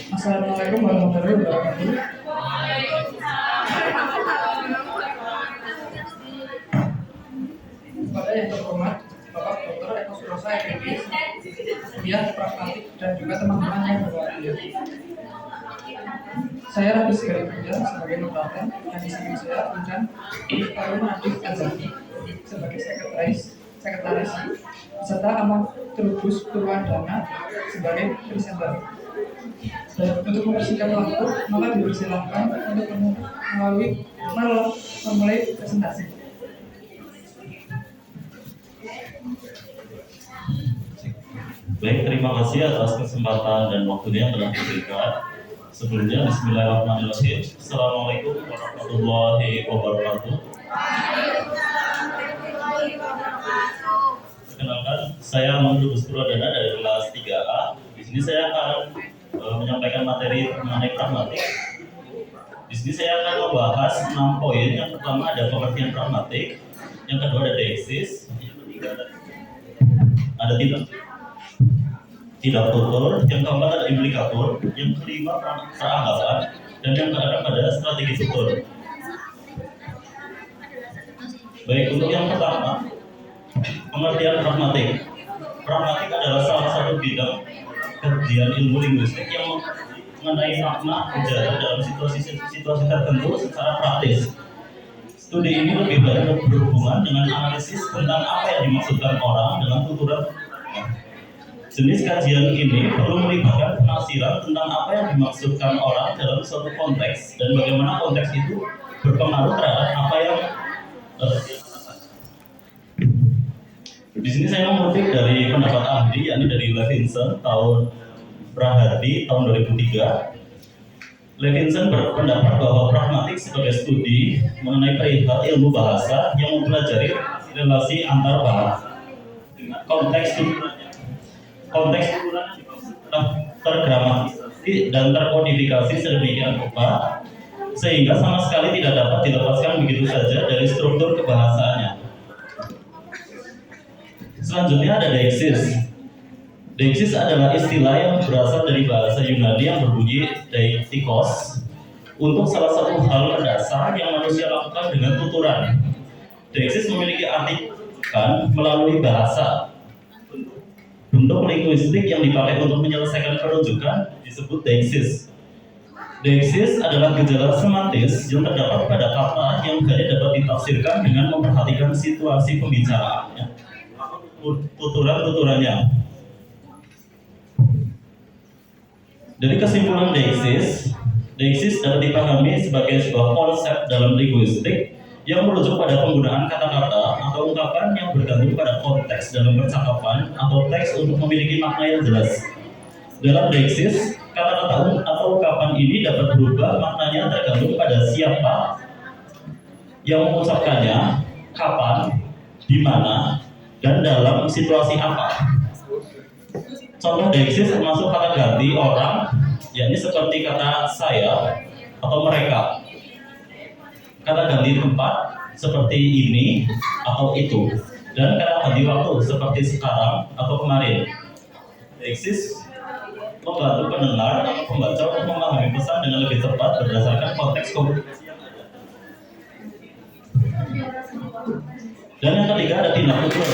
Assalamualaikum warahmatullahi wabarakatuh. Kepada yang terhormat Bapak Dr. Eko Surosa MPD, Kuliah Pragmatik dan juga teman-teman yang berbahagia. Saya Rafis Garibunda sebagai moderator dan di samping saya undang Ibu Nadif Azami sebagai sekretaris beserta Ahmad Trubus Purwandana sebagai presenter. Dan untuk mempersingkat waktu, maka dipersilakan untuk memulai presentasi. Baik, terima kasih atas kesempatan dan waktunya yang telah diberikan. Sebelumnya, bismillahirrahmanirrahim. Assalamualaikum warahmatullahi wabarakatuh. Perkenalkan, saya Ahmad Trubus Purwandana dari kelas 3A. Di sini saya akan menyampaikan materi mengenai pragmatik. Di sini saya akan membahas 6 poin. Yang pertama ada pengertian pragmatik, yang kedua ada deiksis, yang ketiga ada tidak tutur, yang keempat ada implikatur, yang kelima peranggapan, dan yang keenam ada strategi tutur. Baik, untuk yang pertama, pengertian pragmatik. Pragmatik adalah salah satu bidang kajian ilmu linguistik yang mengenai makna bicara dalam situasi tertentu secara praktis. Studi ini lebih banyak berhubungan dengan analisis tentang apa yang dimaksudkan orang dengan tuturan. Jenis kajian ini perlu melibatkan penafsiran tentang apa yang dimaksudkan orang dalam suatu konteks dan bagaimana konteks itu berpengaruh terhadap apa yang di sini saya mengutip dari pendapat ahli, yakni dari Levinson tahun Prahardi tahun 2003. Levinson berpendapat bahwa pragmatik sebagai studi mengenai perihal ilmu bahasa yang mempelajari relasi antar bahasa dengan konteks tergramatisasi dan terkodifikasi sedemikian rupa sehingga sama sekali tidak dapat dilepaskan begitu saja dari struktur kebahasaannya. Selanjutnya ada deiksis. Deiksis adalah istilah yang berasal dari bahasa Yunani yang berbunyi deiktikos untuk salah satu hal mendasar yang manusia lakukan dengan tuturan. Deiksis memiliki arti kan melalui bahasa. Bentuk linguistik yang dipakai untuk menyelesaikan penunjukan disebut deiksis. Deiksis adalah gejala semantis yang terdapat pada kata yang hanya dapat ditafsirkan dengan memperhatikan situasi pembicaraannya, tuturan-tuturannya. Dari kesimpulan deiksis dapat dipahami sebagai sebuah konsep dalam linguistik yang merujuk pada penggunaan kata-kata atau ungkapan yang bergantung pada konteks dalam percakapan atau teks untuk memiliki makna yang jelas. Dalam deiksis, kata-kata atau ungkapan ini dapat berubah maknanya tergantung pada siapa yang mengucapkannya, kapan, di mana, dan dalam situasi apa. Contoh deiksis termasuk kata ganti orang, yakni seperti kata saya atau mereka. Kata ganti tempat seperti ini atau itu, dan kata ganti waktu seperti sekarang atau kemarin. Deiksis membantu pendengar atau pembaca untuk memahami pesan dengan lebih tepat berdasarkan konteks komunikasi yang ada. Dan yang ketiga ada tindak tutur.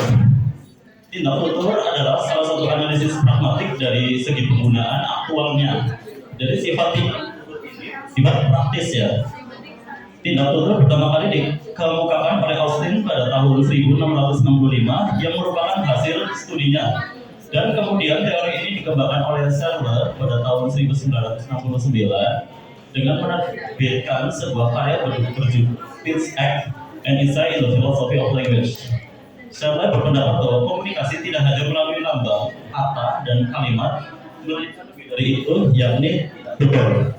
Tindak tutur adalah salah satu analisis pragmatik dari segi penggunaan aktualnya. Jadi sifat praktis ya. Tindak tutur pertama kali dikemukakan oleh Austin pada tahun 1665 yang merupakan hasil studinya. Dan kemudian teori ini dikembangkan oleh Searle pada tahun 1969 dengan menerbitkan sebuah karya berjudul Speech Act and Insight in the Philosophy of Language. Searle berpendapat bahwa komunikasi tidak hanya melalui lambang, kata, dan kalimat, melainkan lebih dari itu, yakni tutur.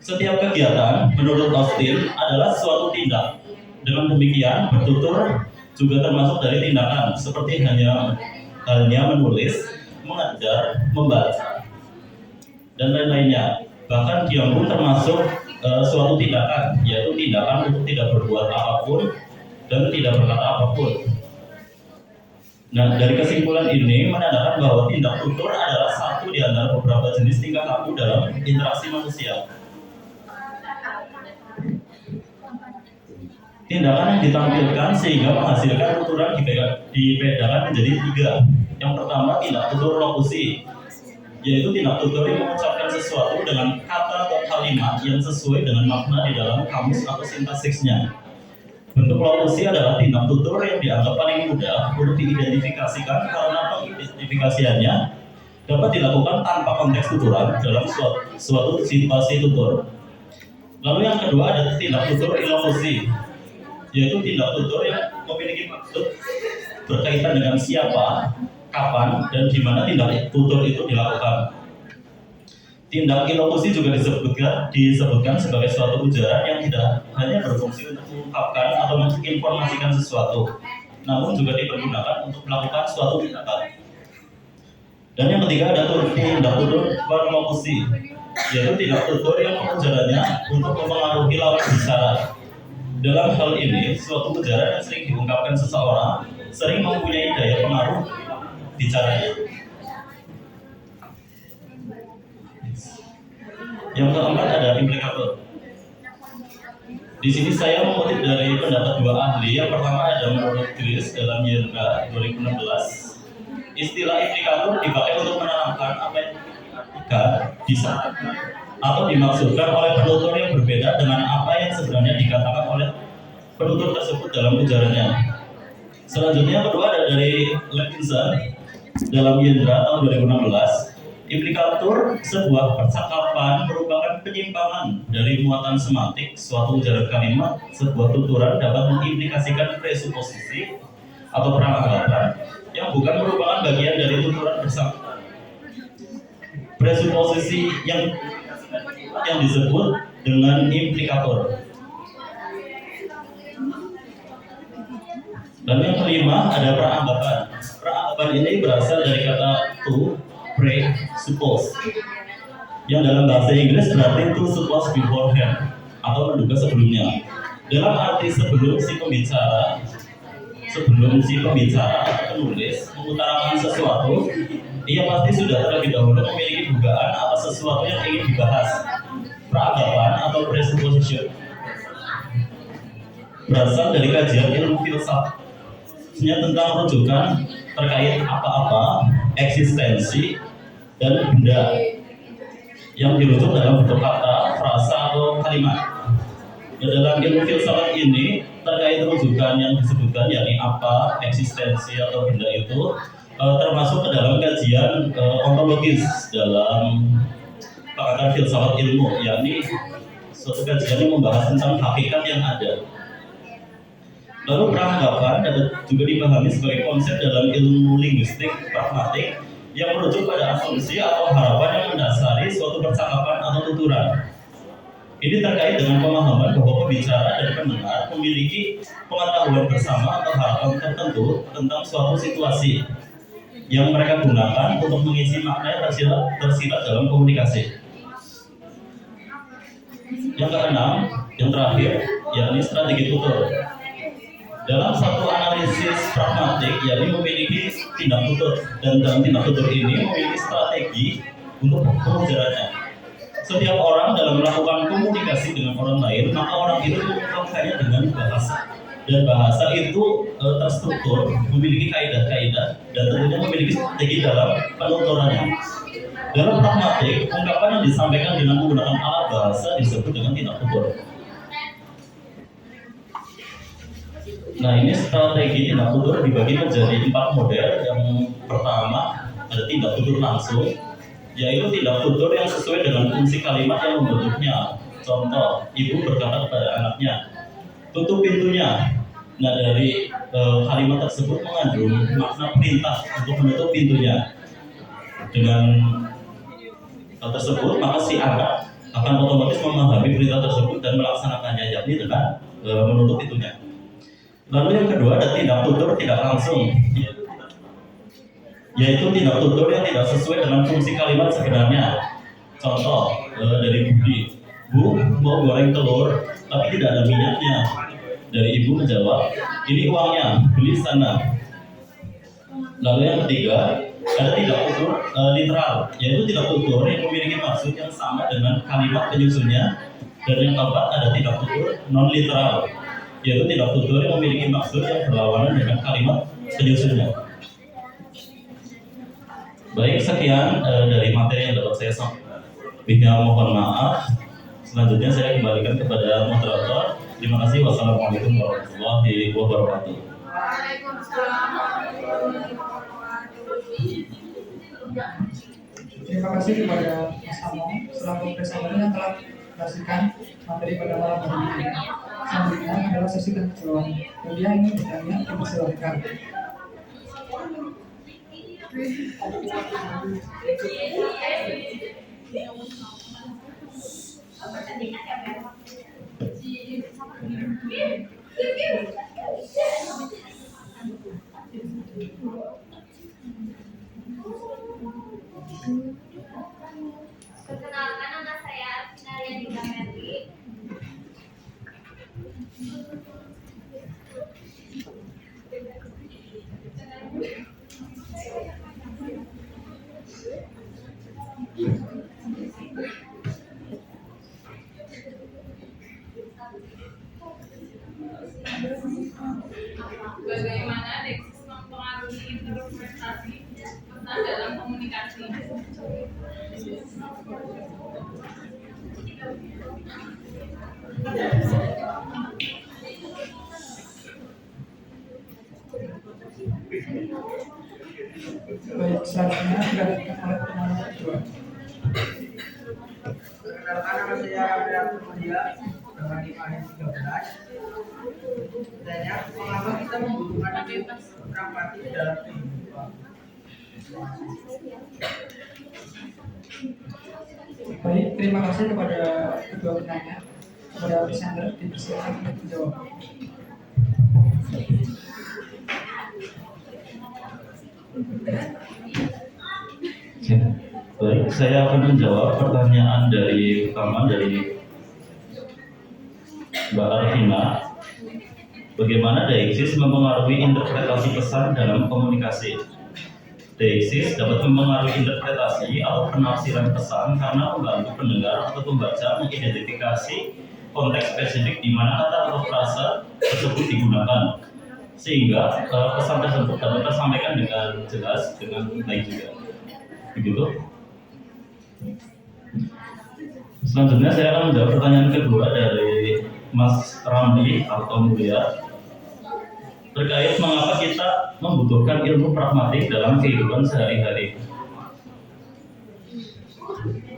Setiap kegiatan, menurut Austin, adalah suatu tindak. Dengan demikian, bertutur juga termasuk dari tindakan seperti hanya menulis, mengajar, membaca, dan lain-lainnya. Bahkan diam pun termasuk suatu tindakan, yaitu tindakan untuk tidak berbuat apapun dan tidak berkata apapun. Nah, dari kesimpulan ini menandakan bahwa tindak tutur adalah satu di antara beberapa jenis tingkah laku dalam interaksi manusia. Tindakan yang ditampilkan sehingga menghasilkan tuturan dibedakan menjadi 3. Yang pertama, tindak tutur lokusi, yaitu tindak tutur yang mengucapkan sesuatu dengan kata atau kalimat yang sesuai dengan makna di dalam kamus atau sintaksisnya. Bentuk lokusi adalah tindak tutur yang dianggap paling mudah untuk diidentifikasikan karena pengidentifikasiannya dapat dilakukan tanpa konteks tuturan dalam suatu situasi tutur. Lalu yang kedua ada tindak tutur ilokusi, yaitu tindak tutur yang memiliki maksud berkaitan dengan siapa, kapan, dan di mana tindak tutur itu dilakukan. Tindak ilokusi juga disebutkan sebagai suatu ujaran yang tidak hanya berfungsi untuk mengungkapkan atau menginformasikan sesuatu, namun juga dipergunakan untuk melakukan suatu tindakan. Dan yang ketiga ada tindak tutur parlokusi, yaitu tindak tutur yang ujarannya untuk mempengaruhi lawan bicara. Dalam hal ini, suatu ujaran yang sering diungkapkan seseorang sering mempunyai daya pengaruh bicaranya. Yang keempat ada implikator. Di sini saya mengutip dari pendapat 2 ahli. Yang pertama ada menurut Chris dalam Yendra 2016. Istilah implikator dipakai untuk menerangkan apa yang diartikan, disampaikan, atau dimaksudkan oleh penutur yang berbeda dengan apa yang sebenarnya dikatakan oleh penutur tersebut dalam ujarannya. Selanjutnya kedua ada dari Levinson dalam Yendra tahun 2016. Implikatur sebuah percakapan merupakan penyimpangan dari muatan semantik suatu ujaran kalimat. Sebuah tuturan dapat mengimplikasikan presuposisi atau peranggapan yang bukan merupakan bagian dari tuturan bersangkutan. Presuposisi yang disebut dengan implikator. Dan yang kelima ada peranggapan. Peranggapan ini berasal dari kata to presuppose, yang dalam bahasa Inggris berarti to suppose beforehand atau menduga sebelumnya. Dalam arti sebelum si pembicara atau penulis mengutarakan sesuatu, ia pasti sudah terlebih dahulu memiliki dugaan atas sesuatu yang ingin dibahas. Peranggapan atau presupposition berasal dari kajian ilmu filsafatnya tentang rujukan terkait apa-apa, eksistensi, dan benda yang dirujuk dalam bentuk kata, frasa, atau kalimat. Dalam ilmu filsafat ini terkait rujukan yang disebutkan yakni apa, eksistensi, atau benda itu termasuk ke dalam kajian ontologis dalam pakatan filsafat ilmu, yakni suatu kajian yang membahas tentang hakikat yang ada. Lalu peranggapan dapat juga dipahami sebagai konsep dalam ilmu linguistik pragmatik yang merujuk pada asumsi atau harapan yang mendasari suatu percakapan atau tuturan. Ini terkait dengan pemahaman bahwa pembicara dan pendengar memiliki pengetahuan bersama atau harapan tertentu tentang suatu situasi yang mereka gunakan untuk mengisi makna yang tersirat dalam komunikasi. Yang keenam, yang terakhir, yakni strategi tutur. Dalam satu analisis pragmatik, yakni memiliki tindak tutur, dan dalam tindak tutur ini memiliki strategi untuk pengujarannya. Setiap orang dalam melakukan komunikasi dengan orang lain, maka orang itu mengungkapkannya dengan bahasa. Dan bahasa itu terstruktur, memiliki kaidah-kaidah, dan tentunya memiliki strategi dalam penuturannya. Dalam pragmatik, ungkapan yang disampaikan dengan menggunakan alat bahasa disebut dengan tindak tutur. Nah, ini strategi tindak tutur dibagi menjadi 4 model. Yang pertama ada tindak tutur langsung, yaitu tindak tutur yang sesuai dengan fungsi kalimat yang membentuknya. Contoh, ibu berkata kepada anaknya, tutup pintunya. Nah, dari kalimat tersebut mengandung makna perintah untuk menutup pintunya. Dengan hal tersebut, maka si anak akan otomatis memahami perintah tersebut dan melaksanakannya, yakni dengan menutup pintunya. Lalu yang kedua ada tindak tutur tidak langsung, yaitu tindak tutur yang tidak sesuai dengan fungsi kalimat sebenarnya. Contoh dari Budi, Bu mau goreng telur tapi tidak ada minyaknya. Dari ibu menjawab, ini uangnya, beli sana. Lalu yang ketiga ada tindak tutur literal, yaitu tindak tutur yang memiliki maksud yang sama dengan kalimat penyusunnya. Dan yang keempat ada tindak tutur non literal, yaitu tindak tutur yang memiliki maksud yang berlawanan dengan kalimat penyusunnya. Baik, sekian dari materi yang dapat saya sampaikan. Mohon maaf. Selanjutnya saya kembalikan kepada moderator. Terima kasih. Wassalamualaikum warahmatullahi wabarakatuh. Terima kasih kepada Mas Among selaku presenter yang telah menjelaskan materi pada malam hari ini. Selanjutnya adalah sesi tanya jawab. Bagi yang ingin bertanya, dipersilakan. Perkenalkan, nama saya Finaria Dinda Merli. Bagaimana Deksis mempengaruhi interpretasi pesan dalam komunikasi? Baik, selanjutnya dilanjutkan oleh pertanyaan kedua. Perkenalkan, nama saya Abdul Mulia dengan IPA 13. Tanya, mengapa kita membutuhkan pragmatis dalam kehidupan? Baik, terima kasih kepada kedua penanya. Kepada presenter dipersilakan untuk menjawab. Baik, saya akan menjawab pertanyaan pertama dari Mbak Arvina. Bagaimana deiksis mempengaruhi interpretasi pesan dalam komunikasi? Deiksis dapat mempengaruhi interpretasi atau penafsiran pesan karena membantu pendengar atau pembaca mengidentifikasi konteks spesifik di mana kata atau frasa tersebut digunakan, sehingga pesan tersebut dapat tersampaikan dengan jelas, dengan baik juga. Begitu. Selanjutnya saya akan menjawab pertanyaan kedua dari Mas Ramli atau Mulia terkait mengapa kita membutuhkan ilmu pragmatik dalam kehidupan sehari-hari.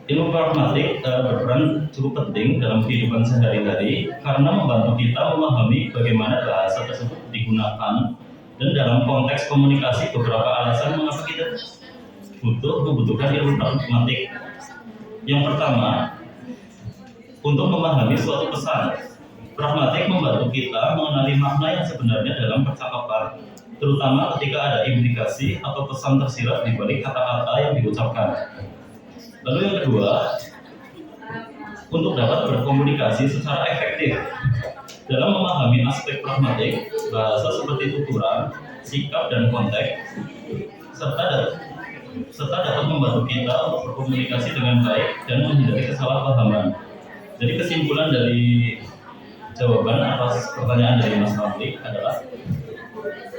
Ilmu pragmatik berperan cukup penting dalam kehidupan sehari-hari karena membantu kita memahami bagaimana bahasa tersebut digunakan dan dalam konteks komunikasi beberapa alasan mengapa kita membutuhkan ilmu pragmatik. Yang pertama, untuk memahami suatu pesan. Pragmatik membantu kita mengenali makna yang sebenarnya dalam percakapan, terutama ketika ada implikasi atau pesan tersirat di balik kata-kata yang diucapkan. Lalu yang kedua, untuk dapat berkomunikasi secara efektif. Dalam memahami aspek pragmatik, bahasa seperti tuturan, sikap, dan konteks, serta dapat membantu kita untuk berkomunikasi dengan baik dan menghindari kesalahpahaman. Jadi kesimpulan dari jawaban atas pertanyaan dari Mas Ramli adalah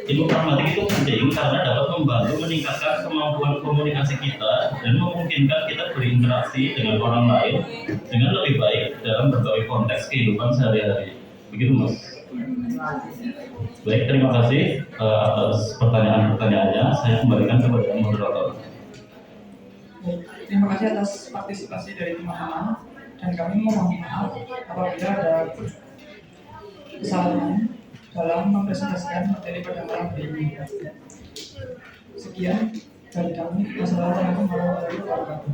ilmu pragmatik itu penting karena dapat membantu meningkatkan kemampuan komunikasi kita dan memungkinkan kita berinteraksi dengan orang lain dengan lebih baik dalam berbagai konteks kehidupan sehari-hari. Begitu, Mas. Baik, terima kasih atas pertanyaan-pertanyaannya. Saya kembalikan kepada moderator. Terima kasih atas partisipasi dari teman-teman dan kami mohon maaf apabila ada kesalahan dalam mempresentasikan materi pada malam hari ini. Sekian dari kami. Wassalamualaikum warahmatullahi wabarakatuh.